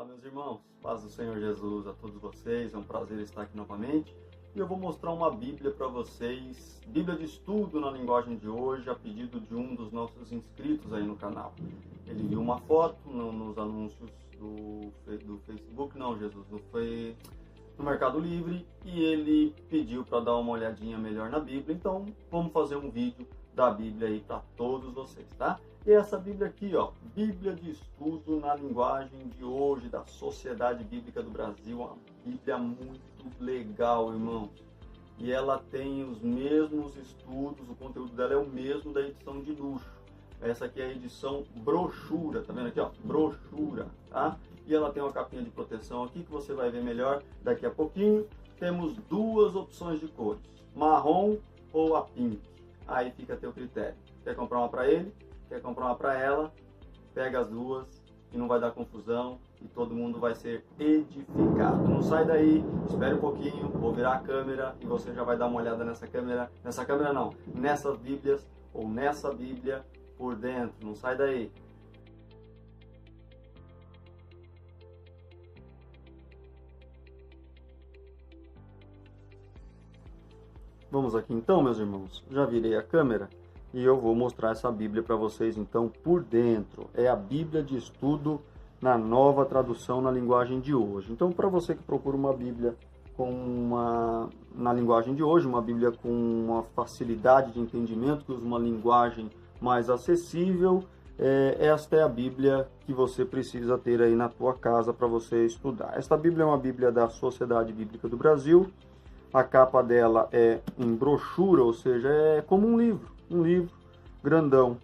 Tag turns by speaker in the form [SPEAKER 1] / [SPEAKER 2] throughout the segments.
[SPEAKER 1] Meus irmãos, paz do Senhor Jesus a todos vocês, é um prazer estar aqui novamente e eu vou mostrar uma Bíblia para vocês, Bíblia de estudo na linguagem de hoje, a pedido de um dos nossos inscritos aí no canal. Ele viu uma foto nos anúncios do Facebook, no Mercado Livre, e ele pediu para dar uma olhadinha melhor na Bíblia, então vamos fazer um vídeo da Bíblia aí para todos vocês, tá? E essa Bíblia aqui, ó, Bíblia de estudo na linguagem de hoje, da Sociedade Bíblica do Brasil, uma Bíblia muito legal, irmãos. E ela tem os mesmos estudos, o conteúdo dela é o mesmo da edição de luxo. Essa aqui é a edição brochura, tá vendo aqui, ó, brochura, tá? E ela tem uma capinha de proteção aqui que você vai ver melhor daqui a pouquinho. Temos duas opções de cores, marrom ou a pink. Aí fica a teu critério. Quer comprar uma para ele? Quer comprar uma para ela? Pega as duas e não vai dar confusão e todo mundo vai ser edificado. Não sai daí, espere um pouquinho, vou virar a câmera e você já vai dar uma olhada nessas Bíblias ou nessa Bíblia por dentro. Não sai daí. Vamos aqui então, meus irmãos, já virei a câmera e eu vou mostrar essa Bíblia para vocês então por dentro. É a Bíblia de estudo na nova tradução na linguagem de hoje. Então, para você que procura uma Bíblia na linguagem de hoje, uma Bíblia com uma facilidade de entendimento, que usa uma linguagem mais acessível, esta é a Bíblia que você precisa ter aí na tua casa para você estudar. Esta Bíblia é uma Bíblia da Sociedade Bíblica do Brasil. A capa dela é em brochura, ou seja, é como um livro grandão,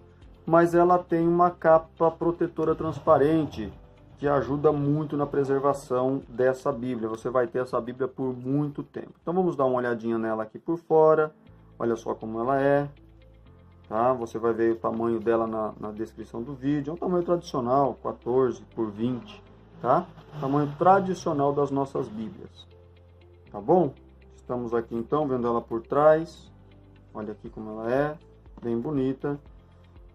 [SPEAKER 1] mas ela tem uma capa protetora transparente que ajuda muito na preservação dessa Bíblia. Você vai ter essa Bíblia por muito tempo. Então vamos dar uma olhadinha nela aqui por fora. Olha só como ela é, tá? Você vai ver o tamanho dela na descrição do vídeo. É um tamanho tradicional, 14 por 20, tá? Tamanho tradicional das nossas Bíblias, tá bom? Estamos aqui então vendo ela por trás. Olha aqui como ela é, bem bonita.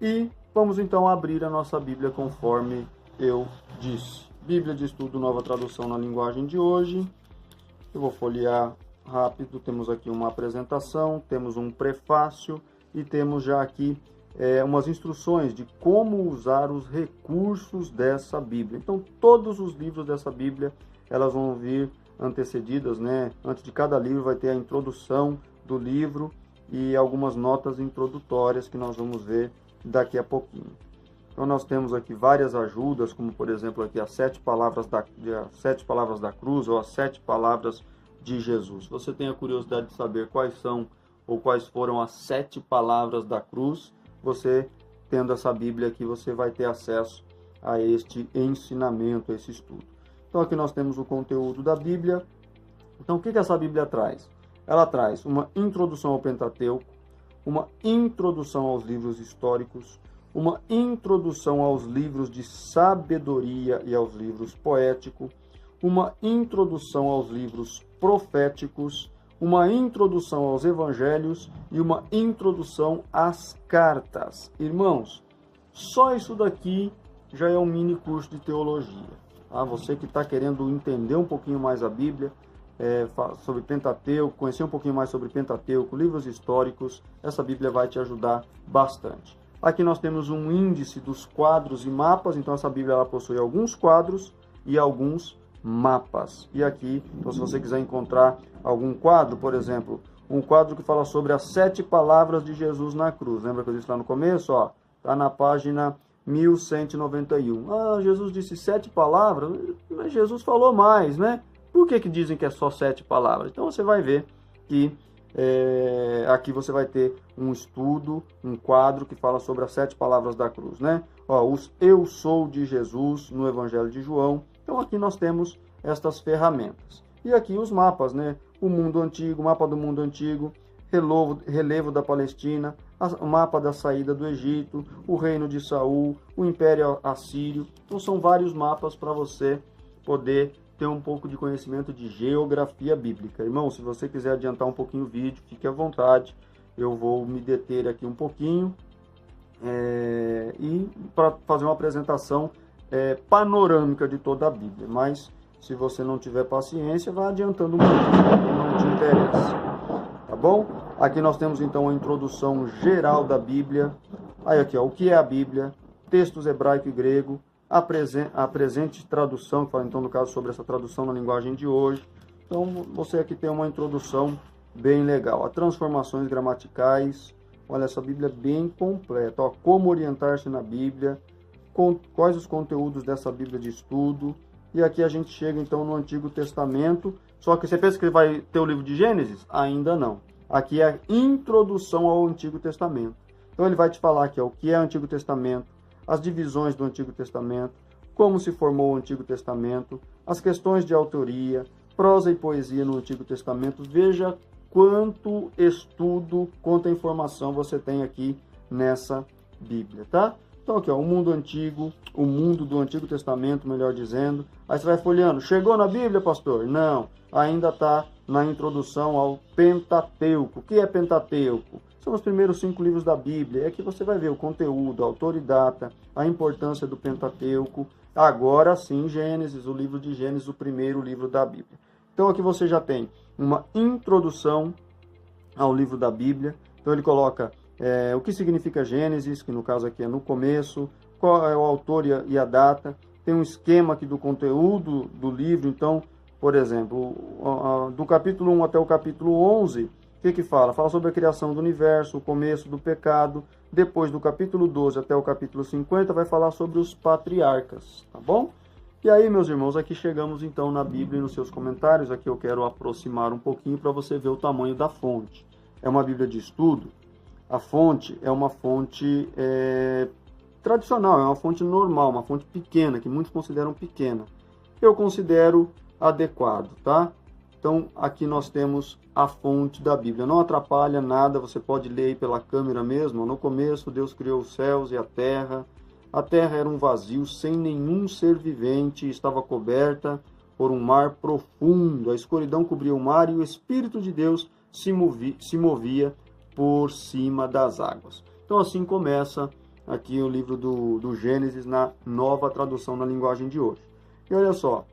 [SPEAKER 1] E vamos então abrir a nossa Bíblia conforme eu disse. Bíblia de estudo, nova tradução na linguagem de hoje. Eu vou folhear rápido. Temos aqui uma apresentação, temos um prefácio e temos já aqui umas instruções de como usar os recursos dessa Bíblia. Então todos os livros dessa Bíblia, elas vão vir antecedidas, né? Antes de cada livro vai ter a introdução do livro e algumas notas introdutórias que nós vamos ver daqui a pouquinho. Então nós temos aqui várias ajudas, como por exemplo aqui as 7 palavras da cruz ou as 7 palavras de Jesus. Se você tem a curiosidade de saber quais são ou quais foram as 7 palavras da cruz, você tendo essa Bíblia aqui, você vai ter acesso a este ensinamento, a esse estudo. Então aqui nós temos o conteúdo da Bíblia. Então o que essa Bíblia traz? Ela traz uma introdução ao Pentateuco, uma introdução aos livros históricos, uma introdução aos livros de sabedoria e aos livros poéticos, uma introdução aos livros proféticos, uma introdução aos evangelhos e uma introdução às cartas. Irmãos, só isso daqui já é um mini curso de teologia. Tá? Você que está querendo entender um pouquinho mais a Bíblia, sobre Pentateuco, conhecer um pouquinho mais sobre Pentateuco, livros históricos, essa Bíblia vai te ajudar bastante. Aqui nós temos um índice dos quadros e mapas, então essa Bíblia ela possui alguns quadros e alguns mapas. E aqui, então, se você quiser encontrar algum quadro, por exemplo, um quadro que fala sobre as 7 palavras de Jesus na cruz, lembra que eu disse lá no começo? Está na página 1191. Jesus disse 7 palavras, mas Jesus falou mais, né? Por que dizem que é só 7 palavras? Então você vai ver que aqui você vai ter um estudo, um quadro que fala sobre as 7 palavras da cruz, né? Os eu sou de Jesus no Evangelho de João. Então aqui nós temos estas ferramentas. E aqui os mapas, né? O mundo antigo, mapa do mundo antigo, relevo da Palestina, o mapa da saída do Egito, o reino de Saul, o Império Assírio. Então são vários mapas para você poder ter um pouco de conhecimento de geografia bíblica. Irmão, se você quiser adiantar um pouquinho o vídeo, fique à vontade. Eu vou me deter aqui um pouquinho e para fazer uma apresentação panorâmica de toda a Bíblia, mas se você não tiver paciência, vai adiantando um pouquinho, não te interessa. Tá bom? Aqui nós temos então a introdução geral da Bíblia. Aí aqui, ó, o que é a Bíblia? Textos hebraico e grego, a presente tradução, que fala então no caso sobre essa tradução na linguagem de hoje. Então você aqui tem uma introdução bem legal. As transformações gramaticais, olha, essa Bíblia é bem completa. Ó, como orientar-se na Bíblia, quais os conteúdos dessa Bíblia de estudo. E aqui a gente chega então no Antigo Testamento. Só que você pensa que vai ter o livro de Gênesis? Ainda não. Aqui é a introdução ao Antigo Testamento. Então ele vai te falar aqui, ó, o que é Antigo Testamento, as divisões do Antigo Testamento, como se formou o Antigo Testamento, as questões de autoria, prosa e poesia no Antigo Testamento. Veja quanto estudo, quanta informação você tem aqui nessa Bíblia, tá? Então aqui, ó, o mundo antigo, o mundo do Antigo Testamento, melhor dizendo. Aí você vai folheando. Chegou na Bíblia, pastor? Não, ainda está na introdução ao Pentateuco. O que é Pentateuco? São os primeiros 5 livros da Bíblia. E aqui você vai ver o conteúdo, a autor e data, a importância do Pentateuco. Agora sim, Gênesis, o livro de Gênesis, o primeiro livro da Bíblia. Então aqui você já tem uma introdução ao livro da Bíblia. Então ele coloca o que significa Gênesis, que no caso aqui é no começo, qual é o autor e a data. Tem um esquema aqui do conteúdo do livro. Então, por exemplo, do capítulo 1 até o capítulo 11, o que fala? Fala sobre a criação do universo, o começo do pecado. Depois do capítulo 12 até o capítulo 50, vai falar sobre os patriarcas, tá bom? E aí, meus irmãos, aqui chegamos então na Bíblia e nos seus comentários. Aqui eu quero aproximar um pouquinho para você ver o tamanho da fonte. É uma Bíblia de estudo. A fonte é uma fonte tradicional, é uma fonte normal, uma fonte pequena, que muitos consideram pequena. Eu considero adequado, tá? Então, aqui nós temos a fonte da Bíblia. Não atrapalha nada, você pode ler aí pela câmera mesmo. No começo, Deus criou os céus e a terra. A terra era um vazio, sem nenhum ser vivente, estava coberta por um mar profundo. A escuridão cobria o mar e o Espírito de Deus se movia por cima das águas. Então assim começa aqui o livro do Gênesis na nova tradução na linguagem de hoje. E olha só,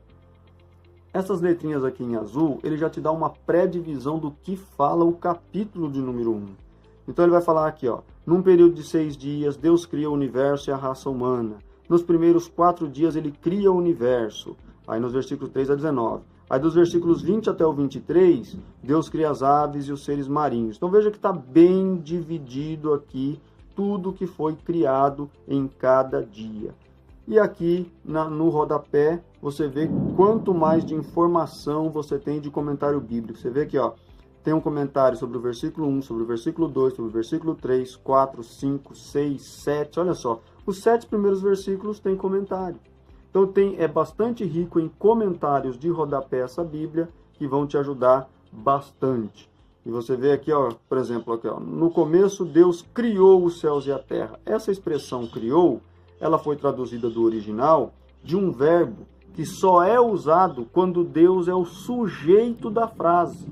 [SPEAKER 1] essas letrinhas aqui em azul, ele já te dá uma pré-divisão do que fala o capítulo de número 1. Então ele vai falar aqui, ó, num período de 6 dias, Deus cria o universo e a raça humana. Nos primeiros 4 dias ele cria o universo. Aí nos versículos 3 a 19. Aí dos versículos 20 até o 23, Deus cria as aves e os seres marinhos. Então veja que está bem dividido aqui tudo que foi criado em cada dia. E aqui no rodapé você vê quanto mais de informação você tem de comentário bíblico. Você vê aqui, ó, tem um comentário sobre o versículo 1, sobre o versículo 2, sobre o versículo 3, 4, 5, 6, 7. Olha só, os 7 primeiros versículos têm comentário. Então é bastante rico em comentários de rodapé essa Bíblia, que vão te ajudar bastante. E você vê aqui, ó, por exemplo, aqui, ó, no começo Deus criou os céus e a terra. Essa expressão criou, ela foi traduzida do original de um verbo que só é usado quando Deus é o sujeito da frase,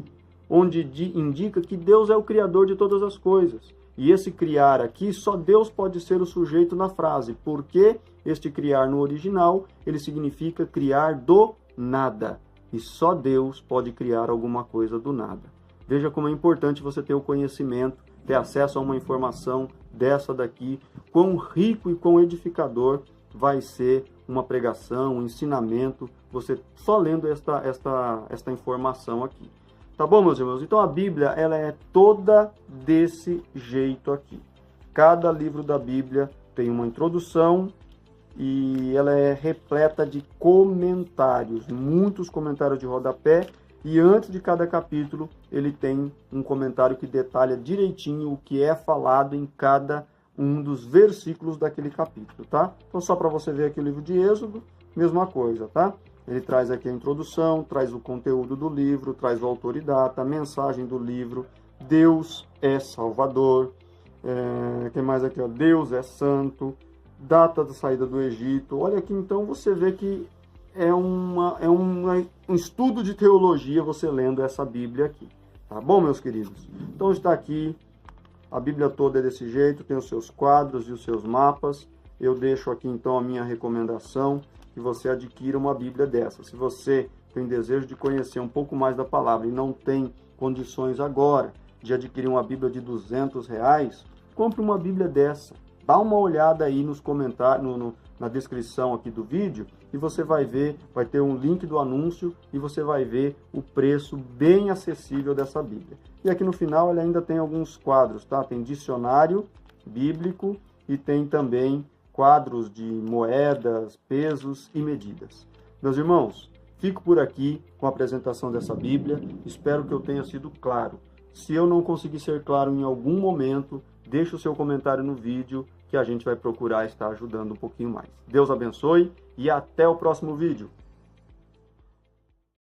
[SPEAKER 1] onde indica que Deus é o criador de todas as coisas. E esse criar aqui, só Deus pode ser o sujeito na frase, porque este criar no original, ele significa criar do nada. E só Deus pode criar alguma coisa do nada. Veja como é importante você ter o conhecimento, ter acesso a uma informação dessa daqui, quão rico e quão edificador vai ser uma pregação, um ensinamento, você só lendo esta informação aqui. Tá bom, meus irmãos? Então a Bíblia, ela é toda desse jeito aqui. Cada livro da Bíblia tem uma introdução e ela é repleta de comentários, muitos comentários de rodapé, e antes de cada capítulo ele tem um comentário que detalha direitinho o que é falado em cada um dos versículos daquele capítulo, tá? Então só para você ver aqui o livro de Êxodo, mesma coisa, tá? Ele traz aqui a introdução, traz o conteúdo do livro, traz o autor e data, a mensagem do livro, Deus é Salvador, que mais aqui, ó? Deus é Santo, data da saída do Egito. Olha aqui, então você vê que é um estudo de teologia você lendo essa Bíblia aqui. Tá bom, meus queridos? Então está aqui, a Bíblia toda é desse jeito, tem os seus quadros e os seus mapas. eu deixo aqui então a minha recomendação, que você adquira uma Bíblia dessa. Se você tem desejo de conhecer um pouco mais da palavra e não tem condições agora de adquirir uma Bíblia de R$200, compre uma Bíblia dessa. Dá uma olhada aí nos comentários, na descrição aqui do vídeo, e você vai ver, vai ter um link do anúncio e você vai ver o preço bem acessível dessa Bíblia. E aqui no final ele ainda tem alguns quadros, tá? Tem dicionário bíblico e tem também quadros de moedas, pesos e medidas. Meus irmãos, fico por aqui com a apresentação dessa Bíblia. Espero que eu tenha sido claro. Se eu não conseguir ser claro em algum momento, deixe o seu comentário no vídeo que a gente vai procurar estar ajudando um pouquinho mais. Deus abençoe e até o próximo vídeo.